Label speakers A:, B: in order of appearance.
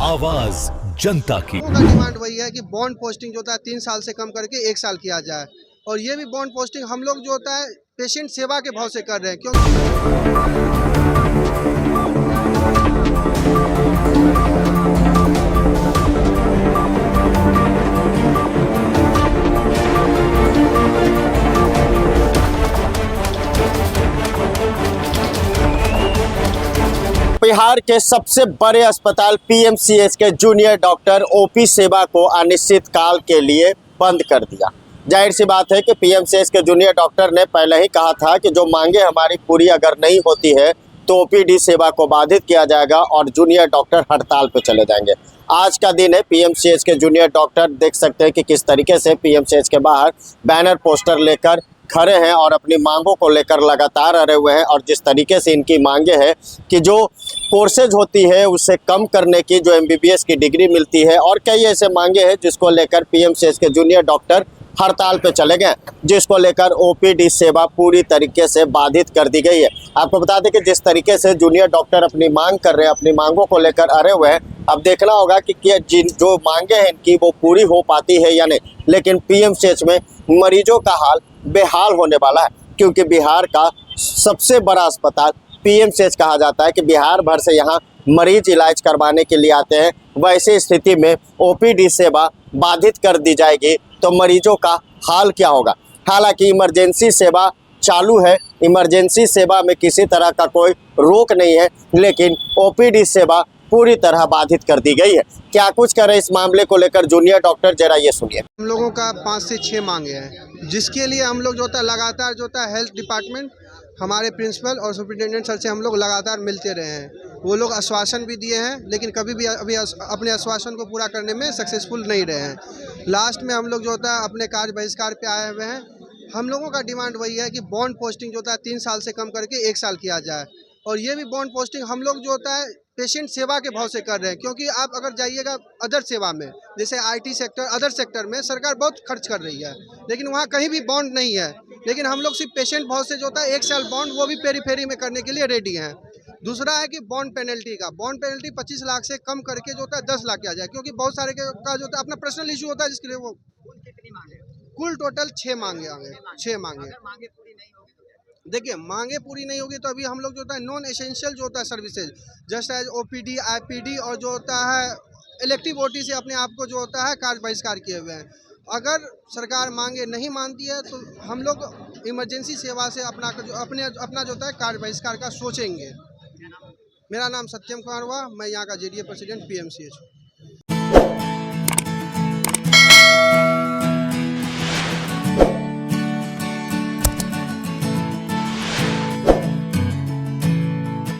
A: आवाज जनता की।
B: लोगों का डिमांड वही है कि बॉन्ड पोस्टिंग जो होता है 3 साल से कम करके 1 साल किया जाए। और ये भी बॉन्ड पोस्टिंग हम लोग जो होता है पेशेंट सेवा के भाव से कर रहे हैं, क्योंकि
C: बिहार के सबसे बड़े अस्पताल पीएमसीएच के जूनियर डॉक्टर ओपी सेवा को अनिश्चित काल के लिए बंद कर दिया। जाहिर सी बात है कि पीएमसीएच के जूनियर डॉक्टर ने पहले ही कहा था कि जो मांगे हमारी पूरी अगर नहीं होती है तो ओपीडी सेवा को बाधित किया जाएगा और जूनियर डॉक्टर हड़ताल पर चले जाएंगे। आज का दिन है। पीएमसीएच के जूनियर डॉक्टर देख सकते हैं कि किस तरीके से पीएमसीएच के बाहर बैनर पोस्टर लेकर खड़े हैं और अपनी मांगों को लेकर लगातार अड़े हुए हैं। और जिस तरीके से इनकी मांगे हैं कि जो कोर्सेज होती है उससे कम करने की जो एमबीबीएस की डिग्री मिलती है, और कई ऐसे मांगे हैं जिसको लेकर पीएमसीएच के जूनियर डॉक्टर हड़ताल पे चले गए, जिसको लेकर ओपीडी सेवा पूरी तरीके से बाधित कर दी गई है। आपको बता दें कि जिस तरीके से जूनियर डॉक्टर अपनी मांग कर रहे हैं, अपनी मांगों को लेकर अड़े हुए हैं, अब देखना होगा कि जिन जो मांगे हैं इनकी वो पूरी हो पाती है या नहीं। लेकिन पीएमसीएच में मरीजों का हाल बेहाल होने वाला है, क्योंकि बिहार का सबसे बड़ा अस्पताल पीएमसीएच कहा जाता है कि बिहार भर से यहाँ मरीज इलाज करवाने के लिए आते हैं। वैसी स्थिति में ओपीडी सेवा बाधित कर दी जाएगी तो मरीजों का हाल क्या होगा। हालांकि इमरजेंसी सेवा चालू है, इमरजेंसी सेवा में किसी तरह का कोई रोक नहीं है, लेकिन ओपीडी सेवा पूरी तरह बाधित कर दी गई है। क्या कुछ कर रहे इस मामले को लेकर जूनियर डॉक्टर, जरा ये सुनिए।
B: हम लोगों का 5 से 6 मांगे हैं, जिसके लिए हम लोग जो होता है लगातार जो होता है हेल्थ डिपार्टमेंट, हमारे प्रिंसिपल और सुपरिटेंडेंट सर से हम लोग लगातार मिलते रहे हैं। वो लोग आश्वासन भी दिए हैं, लेकिन कभी भी अभी अपने आश्वासन को पूरा करने में सक्सेसफुल नहीं रहे हैं। लास्ट में हम लोग जो होता है अपने कार्य बहिष्कार पे आए हुए हैं। हम लोगों का डिमांड वही है कि बॉन्ड पोस्टिंग जो होता है 3 साल से कम करके 1 साल किया जाए। और ये भी बॉन्ड पोस्टिंग हम लोग जो होता है पेशेंट सेवा के भाव से कर रहे हैं, क्योंकि आप अगर जाइएगा अदर सेवा में, जैसे आईटी सेक्टर, अदर सेक्टर में सरकार बहुत खर्च कर रही है, लेकिन वहाँ कहीं भी बॉन्ड नहीं है। लेकिन हम लोग सिर्फ पेशेंट भाव से जो होता है 1 साल बॉन्ड, वो भी पेरीफेरी में करने के लिए रेडी हैं। दूसरा है कि बॉन्ड पेनल्टी का, बॉन्ड पेनल्टी 25 लाख से कम करके जो होता है 10 लाख किया जाए, क्योंकि बहुत सारे का जो होता है अपना पर्सनल इशू होता है, जिसके लिए वो कुल टोटल 6 मांगे आगे 6 मांगे। देखिए, मांगे पूरी नहीं होगी तो अभी हम लोग जो होता है नॉन एसेंशियल जो होता है services, just as OPD, IPD और जो होता है इलेक्टिव ओटी से अपने आप को जो होता है कार्य बहिष्कार किए हुए हैं। अगर सरकार मांगे नहीं मानती है तो हम लोग इमरजेंसी सेवा से अपना जो होता है कार्य बहिष्कार का सोचेंगे। मेरा नाम सत्यम कुमार हुआ, मैं यहाँ का जेडीए प्रेसिडेंट पीएमसीएच हूँ।